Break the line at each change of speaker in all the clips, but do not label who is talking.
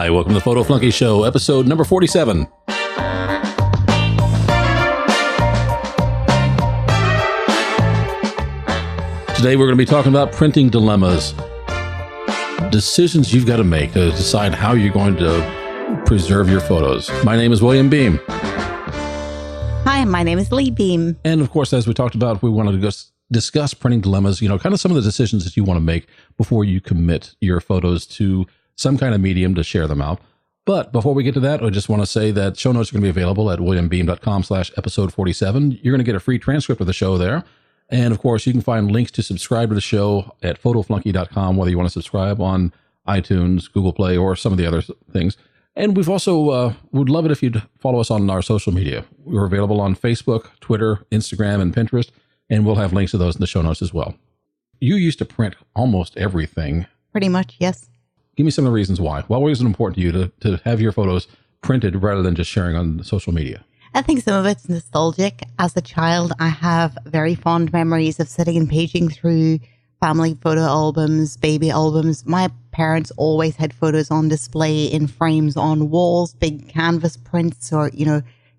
Hi, welcome to the Photo Flunky Show, episode number 47. Today we're going to be talking about printing dilemmas. Decisions you've got to make to decide how you're going to preserve your photos. My name is William Beem.
Hi, my name is Lee Beem.
And of course, as we talked about, we wanted to discuss printing dilemmas, kind of some of the decisions that you want to make before you commit your photos to some kind of medium to share them out. But before we get to that, I just want to say that show notes are going to be available at williambeem.com/episode 47. You're going to get a free transcript of the show there. And of course, you can find links to subscribe to the show at photoflunky.com, whether you want to subscribe on iTunes, Google Play, or some of the other things. And we've also would love it if you'd follow us on our social media. We're available on Facebook, Twitter, Instagram, and Pinterest, and we'll have links to those in the show notes as well. You used to print almost everything.
Pretty much, yes.
Give me some of the reasons why. Why was it important to you to have your photos printed rather than just sharing on social media?
I think some of it's nostalgic. As a child, I have very fond memories of sitting and paging through family photo albums, baby albums. My parents always had photos on display in frames on walls, big canvas prints or,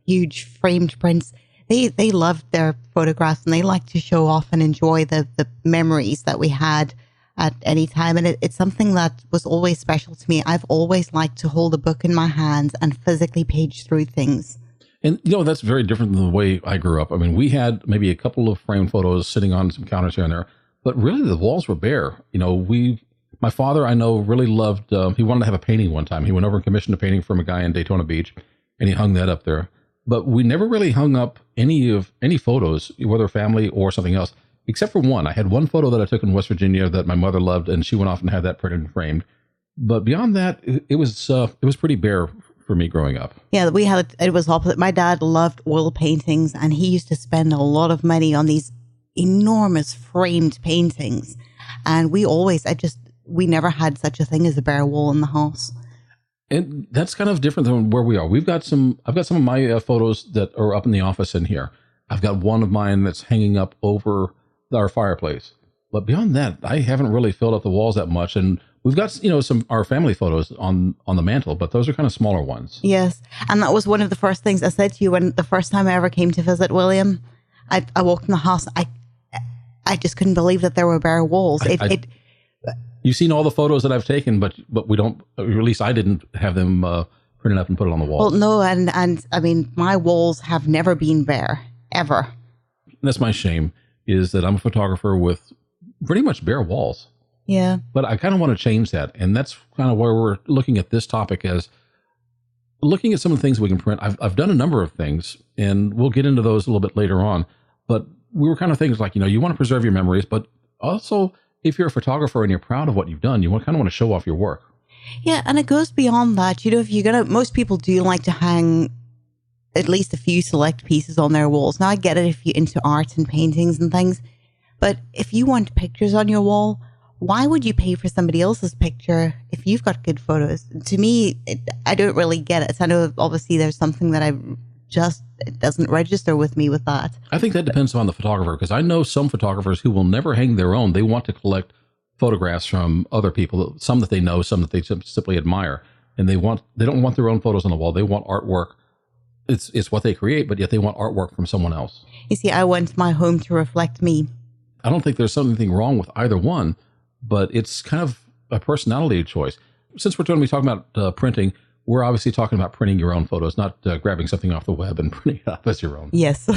huge framed prints. They loved their photographs and they liked to show off and enjoy the memories that we had at any time. And it's something that was always special to me. I've always liked to hold a book in my hands and physically page through things.
And, that's very different than the way I grew up. I mean, we had maybe a couple of framed photos sitting on some counters here and there, but really the walls were bare. My father, I know, really loved, he wanted to have a painting one time. He went over and commissioned a painting from a guy in Daytona Beach, and he hung that up there. But we never really hung up any photos, whether family or something else, except for one. I had one photo that I took in West Virginia that my mother loved, and she went off and had that printed and framed. But beyond that, it was pretty bare for me growing up.
Yeah, it was opposite. My dad loved oil paintings, and he used to spend a lot of money on these enormous framed paintings. And we never had such a thing as a bare wall in the house.
And that's kind of different than where we are. I've got some of my photos that are up in the office in here. I've got one of mine that's hanging up over our fireplace. But beyond that, I haven't really filled up the walls that much. And we've got, some our family photos on the mantle, but those are kind of smaller ones.
Yes. And that was one of the first things I said to you when the first time I ever came to visit William. I walked in the house. I just couldn't believe that there were bare walls.
You've seen all the photos that I've taken, but we don't, or at least I didn't have them printed up and put it on the wall.
Well, no. And I mean, my walls have never been bare, ever.
That's my shame, is that I'm a photographer with pretty much bare walls.
Yeah.
But I kind of want to change that. And that's kind of where we're looking at this topic, as looking at some of the things we can print. I've done a number of things, and we'll get into those a little bit later on. But we were kind of things like, you want to preserve your memories, but also if you're a photographer and you're proud of what you've done, you kind of want to show off your work.
Yeah. And it goes beyond that. If you're most people do like to hang at least a few select pieces on their walls. Now I get it if you're into art and paintings and things, but if you want pictures on your wall, why would you pay for somebody else's picture if you've got good photos? To me, I don't really get it. I know obviously there's something that it doesn't register with me with that.
I think that depends on the photographer, because I know some photographers who will never hang their own. They want to collect photographs from other people, some that they know, some that they simply admire. And they don't want their own photos on the wall. They want artwork. It's what they create, but yet they want artwork from someone else.
You see, I want my home to reflect me.
I don't think there's something wrong with either one, but it's kind of a personality choice. Since we're going to be talking about printing, we're obviously talking about printing your own photos, not grabbing something off the web and printing it up as your own.
Yes.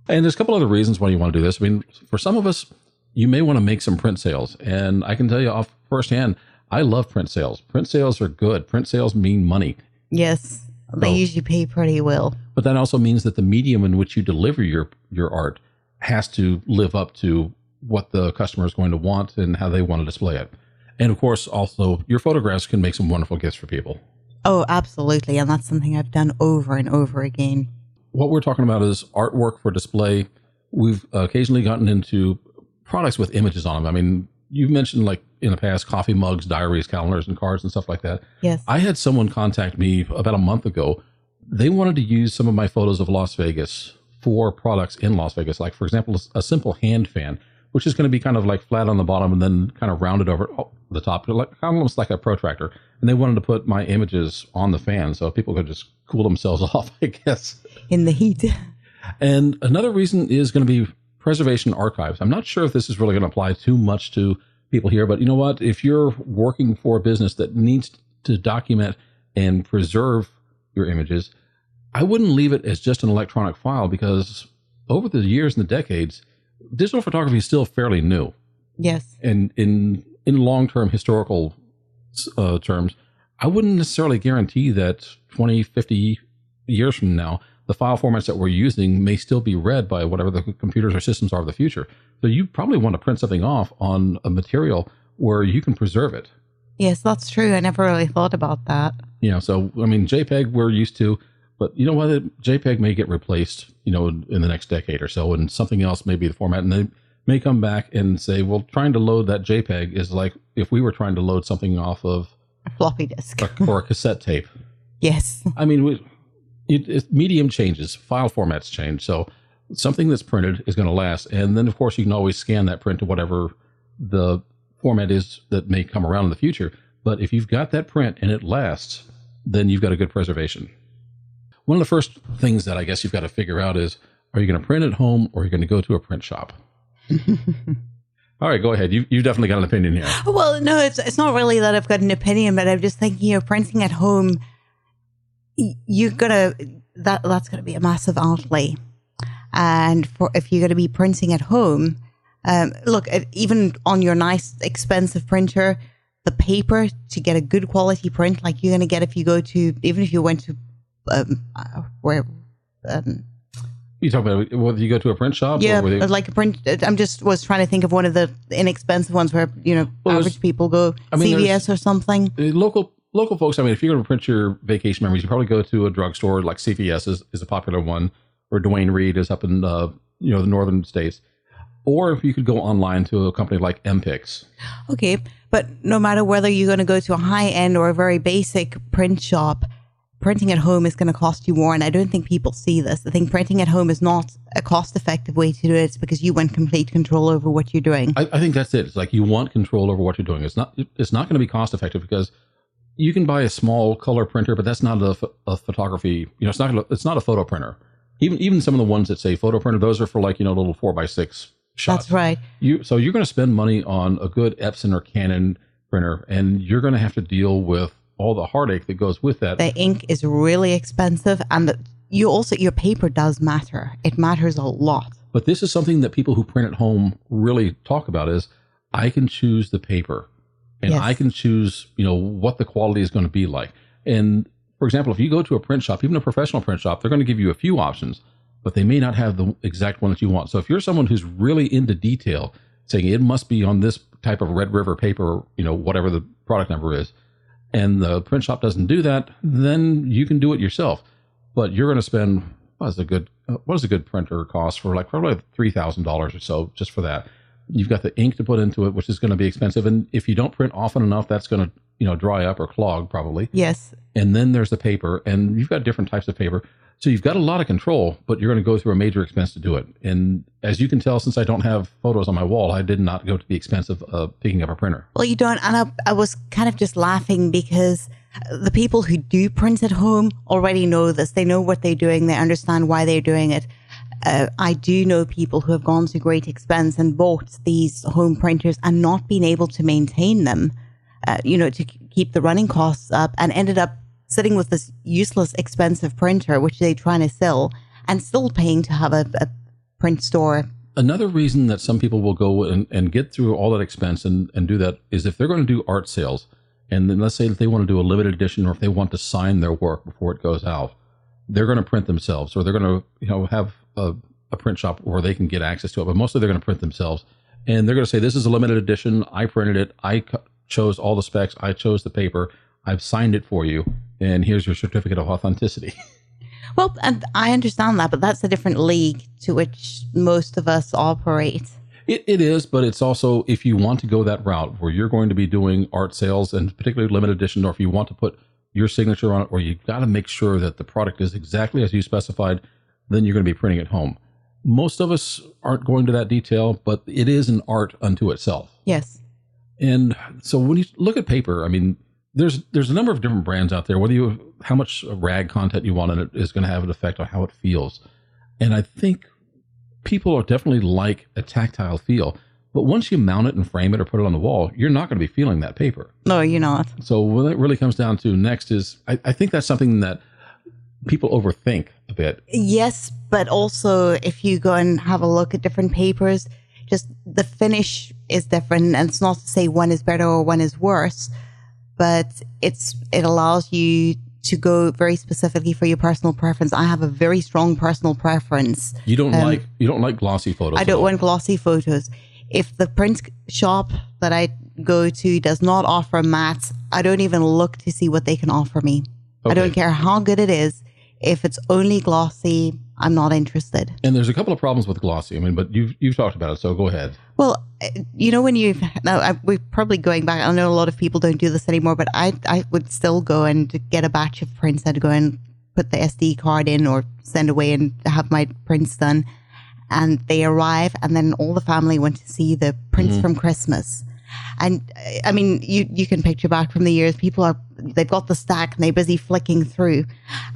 And there's a couple other reasons why you want to do this. I mean, for some of us, you may want to make some print sales. And I can tell you off firsthand, I love print sales. Print sales are good. Print sales mean money.
Yes. They usually pay pretty well.
But that also means that the medium in which you deliver your art has to live up to what the customer is going to want and how they want to display it. And of course, also, your photographs can make some wonderful gifts for people.
Oh, absolutely. And that's something I've done over and over again.
What we're talking about is artwork for display. We've occasionally gotten into products with images on them. I mean, you've mentioned, like in the past, coffee mugs, diaries, calendars, and cards and stuff like that.
Yes.
I had someone contact me about a month ago. They wanted to use some of my photos of Las Vegas for products in Las Vegas. Like, for example, a simple hand fan, which is going to be kind of like flat on the bottom and then kind of rounded over. the top, like almost like a protractor. And they wanted to put my images on the fan so people could just cool themselves off, I guess.
In the heat.
And another reason is going to be preservation archives. I'm not sure if this is really going to apply too much to people here, but you know what? If you're working for a business that needs to document and preserve your images, I wouldn't leave it as just an electronic file, because over the years and the decades, digital photography is still fairly new.
Yes.
And in long-term historical terms, I wouldn't necessarily guarantee that 20, 50 years from now, the file formats that we're using may still be read by whatever the computers or systems are of the future. So you probably want to print something off on a material where you can preserve it.
Yes, that's true. I never really thought about that.
So, I mean, JPEG we're used to, but you know what? JPEG may get replaced, in the next decade or so, and something else may be the format. And they may come back and say, well, trying to load that JPEG is like if we were trying to load something off of
a floppy disk
or a cassette tape.
Yes.
I mean, medium changes, file formats change. So something that's printed is going to last. And then, of course, you can always scan that print to whatever the format is that may come around in the future. But if you've got that print and it lasts, then you've got a good preservation. One of the first things that I guess you've got to figure out is, are you going to print at home or are you going to go to a print shop? All right, go ahead. You've definitely got an opinion here.
Well, no, it's not really that I've got an opinion, but I'm just thinking, printing at home, that's gonna be a massive outlay. And if you're gonna be printing at home, look, even on your nice expensive printer, the paper to get a good quality print, like you're gonna get if you went to
you talking about whether you go to a print shop?
Yeah, like a print. Was trying to think of one of the inexpensive ones where average people go, CVS or something.
Local folks. I mean, if you're going to print your vacation memories, you probably go to a drugstore like CVS is a popular one, or Duane Reade is up in the northern states, or if you could go online to a company like MPix. Okay,
but no matter whether you're going to go to a high end or a very basic print shop, printing at home is going to cost you more, and I don't think people see this. I think printing at home is not a cost-effective way to do it. It's because you want complete control over what you're doing.
I think that's it. It's like you want control over what you're doing. It's not going to be cost-effective because you can buy a small color printer, but that's not a photography. It's not a photo printer. Even some of the ones that say photo printer, those are for like little 4x6 shots.
That's right.
So you're going to spend money on a good Epson or Canon printer, and you're going to have to deal with all the heartache that goes with that.
The ink is really expensive, and your paper does matter. It matters a lot.
But this is something that people who print at home really talk about is, I can choose the paper, and yes, I can choose, what the quality is going to be like. And for example, if you go to a print shop, even a professional print shop, they're going to give you a few options, but they may not have the exact one that you want. So if you're someone who's really into detail, saying it must be on this type of Red River paper, whatever the product number is, and the print shop doesn't do that, then you can do it yourself. But you're going to spend, what does a good printer cost for, like probably $3,000 or so just for that. You've got the ink to put into it, which is going to be expensive. And if you don't print often enough, that's going to dry up or clog probably.
Yes.
And then there's the paper, and you've got different types of paper. So you've got a lot of control, but you're going to go through a major expense to do it. And as you can tell, since I don't have photos on my wall, I did not go to the expense of picking up a printer.
Well, you don't. And I was kind of just laughing because the people who do print at home already know this. They know what they're doing. They understand why they're doing it. I do know people who have gone to great expense and bought these home printers and not been able to maintain them, to keep the running costs up, and ended up sitting with this useless, expensive printer, which they're trying to sell, and still paying to have a print store.
Another reason that some people will go and get through all that expense and do that is if they're going to do art sales, and then let's say that they want to do a limited edition, or if they want to sign their work before it goes out, they're going to print themselves, or they're going to have a print shop where they can get access to it, but mostly they're going to print themselves. And they're going to say, this is a limited edition. I printed it. I chose all the specs. I chose the paper. I've signed it for you. And here's your certificate of authenticity.
Well, and I understand that, but that's a different league to which most of us operate.
It is, but it's also, if you want to go that route where you're going to be doing art sales and particularly limited edition, or if you want to put your signature on it, or you've got to make sure that the product is exactly as you specified, then you're going to be printing at home. Most of us aren't going to that detail, but it is an art unto itself.
Yes.
And so when you look at paper, I mean, there's a number of different brands out there. How much rag content you want in it is going to have an effect on how it feels. And I think people are definitely like a tactile feel. But once you mount it and frame it or put it on the wall, you're not going to be feeling that paper.
No, you're not.
So what it really comes down to next is, I think that's something that people overthink a bit.
Yes, but also if you go and have a look at different papers, just the finish is different. And it's not to say one is better or one is worse, but it allows you to go very specifically for your personal preference. I have a very strong personal preference.
You don't like glossy photos.
I don't want glossy photos. If the print shop that I go to does not offer mattes, I don't even look to see what they can offer me. Okay. I don't care how good it is. If it's only glossy, I'm not interested. And
there's a couple of problems with glossy. I mean, but you've talked about it, so go ahead.
Well, you know, we're probably going back. I know a lot of people don't do this anymore, but I would still go and get a batch of prints. I'd go and put the SD card in or send away and have my prints done. And they arrive, and then all the family went to see the prints from Christmas. And I mean, you can picture back from the years, they've got the stack and they're busy flicking through.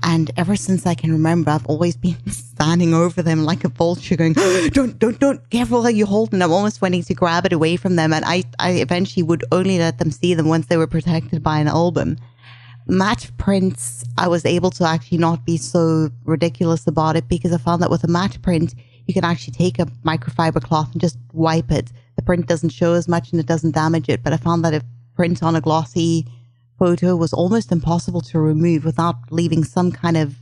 And ever since I can remember, I've always been standing over them like a vulture going, don't, careful how you hold. And I'm almost wanting to grab it away from them. And I eventually would only let them see them once they were protected by an album. Matte prints, I was able to actually not be so ridiculous about it, because I found that with a matte print, you can actually take a microfiber cloth and just wipe it. The print doesn't show as much and it doesn't damage it. But I found that a print on a glossy photo was almost impossible to remove without leaving some kind of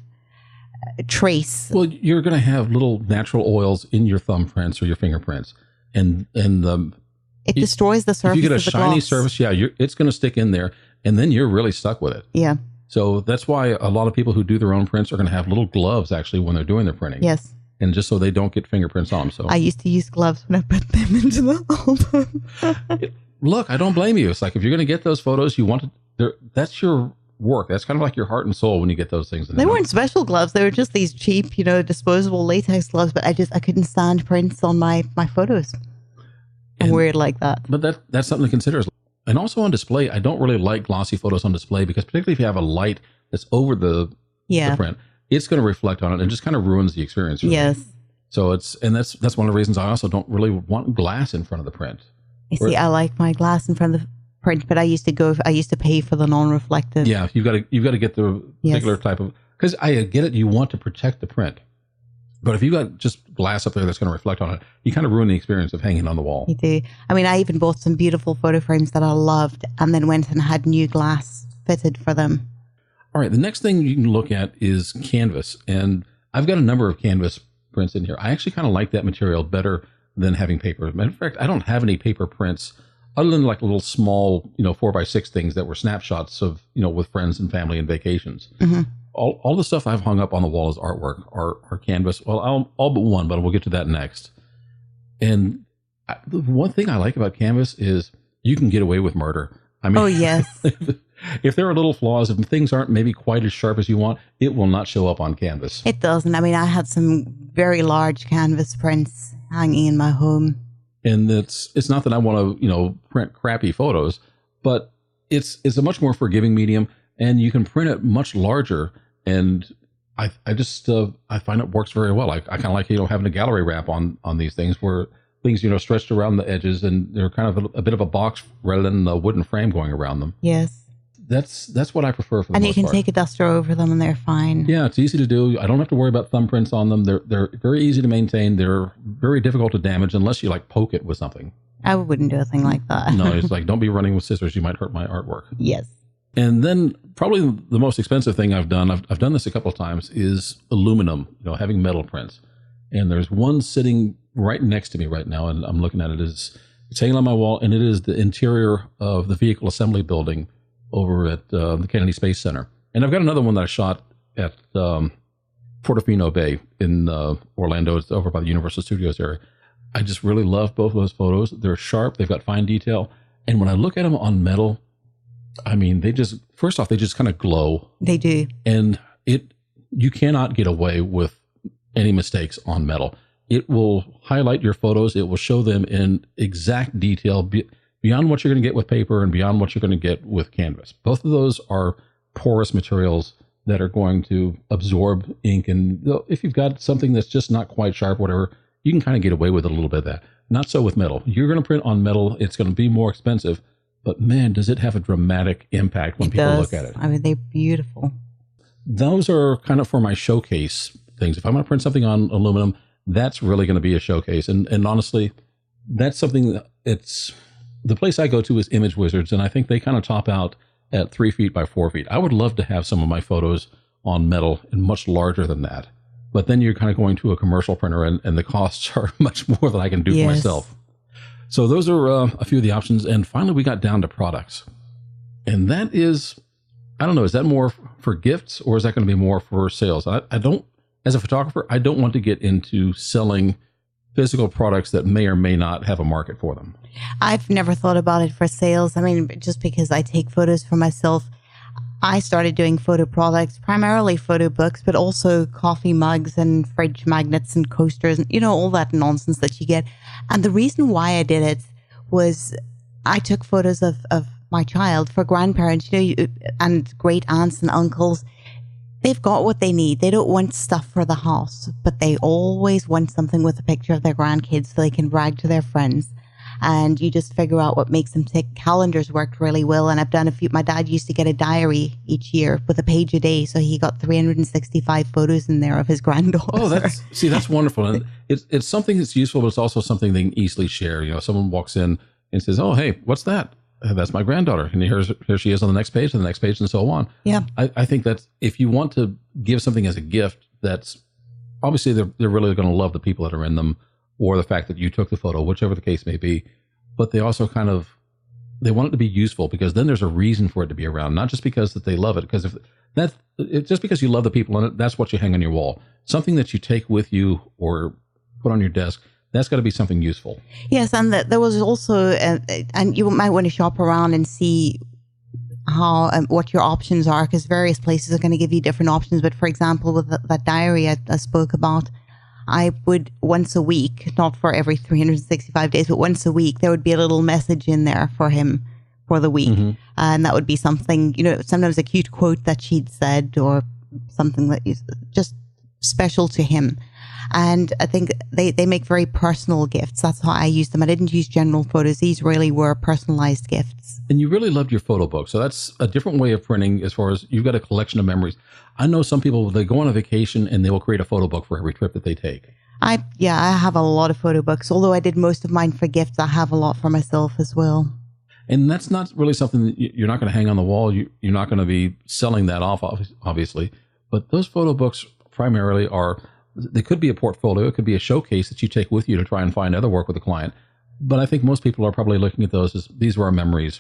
trace.
Well, you're going to have little natural oils in your thumbprints or your fingerprints, and
it destroys the surface.
If you get a
of the
shiny
gloss.
surface, it's going to stick in there, and then you're really stuck with it.
Yeah.
So that's why a lot of people who do their own prints are going to have little gloves actually when they're doing their printing.
Yes.
And just so they don't get fingerprints on them. So
I used to use gloves when I put them into the album.
Look, I don't blame you. It's like, if you're going to get those photos, that's your work. That's kind of like your heart and soul when you get those things.
They weren't special gloves. They were just these cheap, disposable latex gloves. But I couldn't stand prints on my photos. I'm weird like that.
But that's something to consider. And also on display, I don't really like glossy photos on display, because particularly if you have a light that's over the print, it's going to reflect on it and just kind of ruins the experience.
Yes.
So that's one of the reasons I also don't really want glass in front of the print.
You see, I like my glass in front of the print, but I used to pay for the non-reflective.
Yeah, you've got to get the particular type of, because I get it, you want to protect the print. But if you got just glass up there that's going to reflect on it, you kind of ruin the experience of hanging on the wall.
You do. I mean, I even bought some beautiful photo frames that I loved, and then went and had new glass fitted for them.
All right, the next thing you can look at is canvas. And I've got a number of canvas prints in here. I actually kind of like that material better than having paper. Matter of fact, I don't have any paper prints other than like little small, 4x6 things that were snapshots of, with friends and family and vacations. Mm-hmm. All the stuff I've hung up on the wall is artwork or canvas. Well, all but one, but we'll get to that next. And the one thing I like about canvas is you can get away with murder. I mean,
oh, yes.
If there are little flaws, if things aren't maybe quite as sharp as you want, it will not show up on canvas.
It doesn't. I mean, I had some very large canvas prints hanging in my home.
And it's not that I want to, print crappy photos, but it's a much more forgiving medium, and you can print it much larger. And I just I find it works very well. I kind of like having a gallery wrap on these things, where things stretched around the edges, and they're kind of a bit of a box rather than a wooden frame going around them.
Yes.
That's what I prefer for the most part.
And you can take a duster over them and they're fine.
Yeah, it's easy to do. I don't have to worry about thumbprints on them. They're very easy to maintain. They're very difficult to damage unless you poke it with something.
I wouldn't do a thing like that.
No, it's like, don't be running with scissors. You might hurt my artwork.
Yes.
And then probably the most expensive thing I've done, I've done this a couple of times, is aluminum, having metal prints. And there's one sitting right next to me right now, and I'm looking at it. It's hanging on my wall, and it is the interior of the vehicle assembly building over at the Kennedy Space Center. And I've got another one that I shot at Portofino Bay in Orlando. It's over by the Universal Studios area. I just really love both of those photos. They're sharp. They've got fine detail. And when I look at them on metal, I mean, they just kind of glow.
They do.
And you cannot get away with any mistakes on metal. It will highlight your photos. It will show them in exact detail beyond what you're going to get with paper and beyond what you're going to get with canvas. Both of those are porous materials that are going to absorb ink. And if you've got something that's just not quite sharp, whatever, you can kind of get away with a little bit of that. Not so with metal. You're going to print on metal. It's going to be more expensive. But man, does it have a dramatic impact when people look at it.
I mean, they're beautiful.
Those are kind of for my showcase things. If I'm going to print something on aluminum, that's really going to be a showcase. And honestly, that's something that the place I go to is Image Wizards, and I think they kind of top out at 3 feet by 4 feet. I would love to have some of my photos on metal and much larger than that. But then you're kind of going to a commercial printer, and the costs are much more than I can do for myself. So those are a few of the options. And finally, we got down to products. And that is, I don't know, is that more for gifts or is that going to be more for sales? I don't, as a photographer, I don't want to get into selling physical products that may or may not have a market for them.
I've never thought about it for sales. I mean, just because I take photos for myself, I started doing photo products, primarily photo books, but also coffee mugs and fridge magnets and coasters and, all that nonsense that you get. And the reason why I did it was I took photos of my child for grandparents, and great aunts and uncles. They've got what they need. They don't want stuff for the house, but they always want something with a picture of their grandkids so they can brag to their friends. And you just figure out what makes them tick. Calendars worked really well. And I've done a few. My dad used to get a diary each year with a page a day. So he got 365 photos in there of his granddaughter.
Oh, that's wonderful. And it's something that's useful, but it's also something they can easily share. Someone walks in and says, oh, hey, what's that? That's my granddaughter. And here she is on the next page and the next page and so on.
Yeah.
I think that if you want to give something as a gift, that's obviously they're really going to love the people that are in them, or the fact that you took the photo, whichever the case may be. But they also they want it to be useful, because then there's a reason for it to be around, not just because that they love it. Because just because you love the people in it, that's what you hang on your wall. Something that you take with you or put on your desk, that's got to be something useful.
Yes, and there was also, and you might want to shop around and see how what your options are, because various places are going to give you different options. But for example, with that diary I spoke about, I would once a week, not for every 365 days, but once a week, there would be a little message in there for him for the week. Mm-hmm. And that would be something, sometimes a cute quote that she'd said, or something that is just special to him. And I think they make very personal gifts. That's how I use them. I didn't use general photos. These really were personalized gifts.
And you really loved your photo book. So that's a different way of printing, as far as you've got a collection of memories. I know some people, they go on a vacation and they will create a photo book for every trip that they take.
I have a lot of photo books. Although I did most of mine for gifts, I have a lot for myself as well.
And that's not really something that you're not going to hang on the wall. You're not going to be selling that off, obviously. But those photo books primarily they could be a portfolio. It could be a showcase that you take with you to try and find other work with a client. But I think most people are probably looking at those as, these were our memories.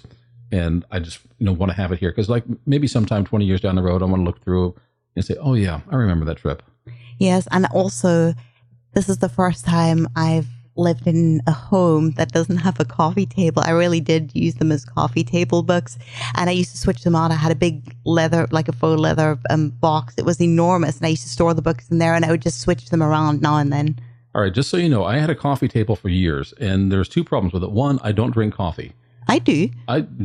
And I just, want to have it here. Because maybe sometime 20 years down the road, I want to look through and say, oh yeah, I remember that trip.
Yes. And also, this is the first time I've lived in a home that doesn't have a coffee table. I really did use them as coffee table books. And I used to switch them out. I had a big leather, like a faux leather box. It was enormous. And I used to store the books in there, and I would just switch them around now and then.
All right. Just so you know, I had a coffee table for years, and there's two problems with it. One, I don't drink coffee.
I do.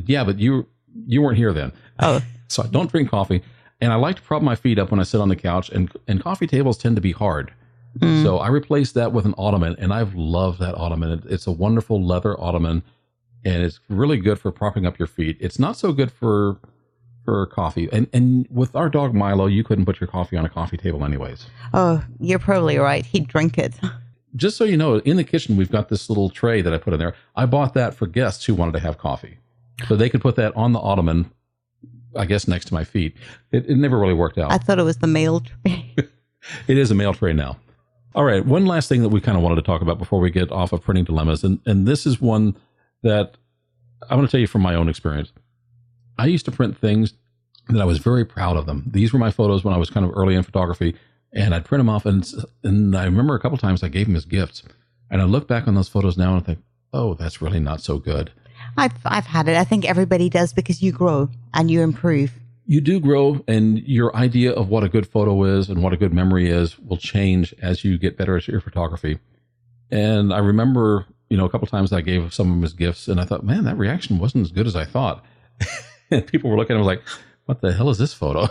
Yeah, but you weren't here then.
Oh.
So I don't drink coffee. And I like to prop my feet up when I sit on the couch, and coffee tables tend to be hard. Mm. So I replaced that with an ottoman, and I've loved that ottoman. It's a wonderful leather ottoman, and it's really good for propping up your feet. It's not so good for coffee. And with our dog Milo, you couldn't put your coffee on a coffee table anyways.
Oh, you're probably right. He'd drink it.
Just so you know, in the kitchen, we've got this little tray that I put in there. I bought that for guests who wanted to have coffee. So they could put that on the ottoman, I guess, next to my feet. It never really worked out.
I thought it was the mail tray.
It is a mail tray now. All right. One last thing that we kind of wanted to talk about before we get off of printing dilemmas. And this is one that I want to tell you from my own experience. I used to print things that I was very proud of them. These were my photos when I was kind of early in photography, and I'd print them off. And I remember a couple of times I gave them as gifts, and I look back on those photos now and I think, oh, that's really not so good.
I've had it. I think everybody does, because you grow and you improve.
You do grow, and your idea of what a good photo is and what a good memory is will change as you get better at your photography. And I remember, a couple times I gave some of them as gifts, and I thought, man, that reaction wasn't as good as I thought. And people were looking at it like, what the hell is this photo?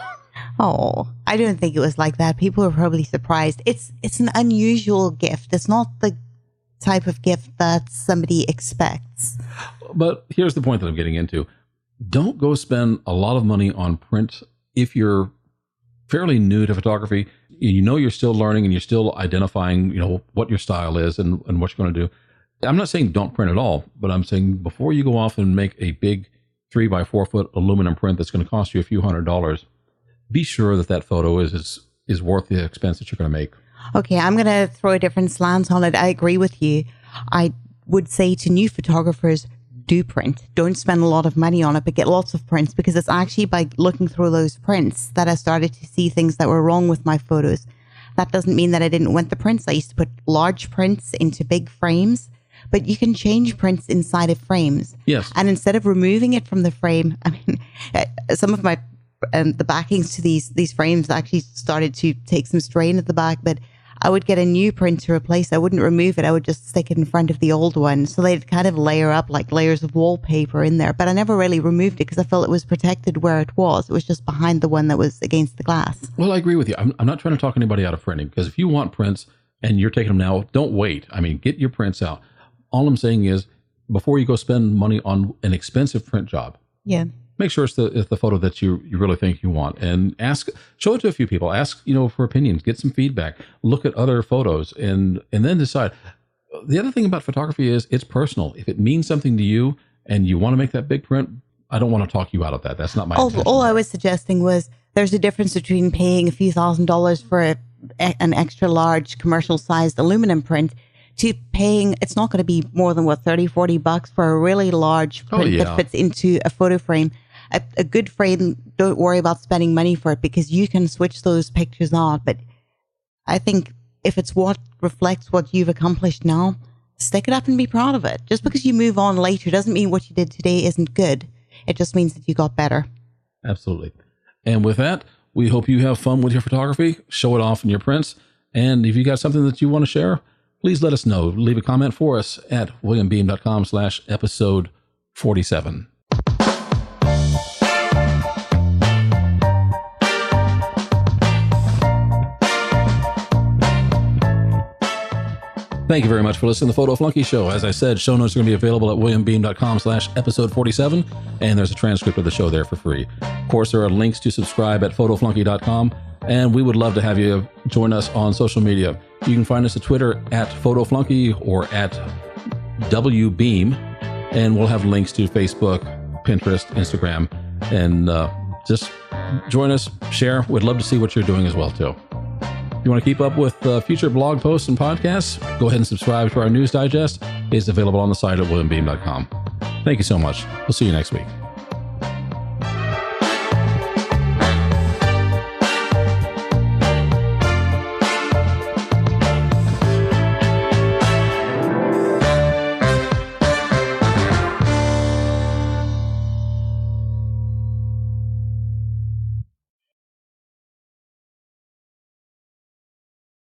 Oh, I don't think it was like that. People were probably surprised. It's an unusual gift. It's not the type of gift that somebody expects.
But here's the point that I'm getting into. Don't go spend a lot of money on print if you're fairly new to photography. You're still learning and you're still identifying, what your style is and what you're going to do. I'm not saying don't print at all, but I'm saying before you go off and make a big 3 by 4 foot aluminum print that's going to cost you a few $100s, be sure that photo is worth the expense that you're going to make.
Okay, I'm going to throw a different slant on it. I agree with you. I would say to new photographers, do print. Don't spend a lot of money on it, but get lots of prints, because it's actually by looking through those prints that I started to see things that were wrong with my photos. That doesn't mean that I didn't want the prints. I used to put large prints into big frames, but you can change prints inside of frames.
Yes.
And instead of removing it from the frame, some of my the backings to these frames actually started to take some strain at the back, but I would get a new print to replace. I wouldn't remove it. I would just stick it in front of the old one. So they'd kind of layer up like layers of wallpaper in there. But I never really removed it because I felt it was protected where it was. It was just behind the one that was against the glass.
Well, I agree with you. I'm not trying to talk anybody out of printing, because if you want prints and you're taking them now, don't wait. Get your prints out. All I'm saying is, before you go spend money on an expensive print job, make sure it's the photo that you really think you want, and show it to a few people, ask, for opinions, get some feedback, look at other photos, and then decide. The other thing about photography is it's personal. If it means something to you and you want to make that big print, I don't want to talk you out of that. That's not my intention.
All I was suggesting was there's a difference between paying a few $1,000s for an extra large commercial sized aluminum print to paying, it's not going to be more than $30-$40 for a really large print that fits into a photo frame. A good frame, don't worry about spending money for it, because you can switch those pictures out. But I think if it's what reflects what you've accomplished now, stick it up and be proud of it. Just because you move on later doesn't mean what you did today isn't good. It just means that you got better.
Absolutely. And with that, we hope you have fun with your photography. Show it off in your prints. And if you got something that you want to share, please let us know. Leave a comment for us at williambeem.com/episode 47. Thank you very much for listening to the Photo Flunky Show. As I said, show notes are going to be available at williambeem.com/episode 47, and there's a transcript of the show there for free. Of course, there are links to subscribe at photoflunky.com, and we would love to have you join us on social media. You can find us at Twitter at PhotoFlunky or at WBeam, and we'll have links to Facebook, Pinterest, Instagram, and just join us, share. We'd love to see what you're doing as well, too. If you want to keep up with future blog posts and podcasts, go ahead and subscribe to our news digest. It's available on the site at williambeem.com. Thank you so much. We'll see you next week.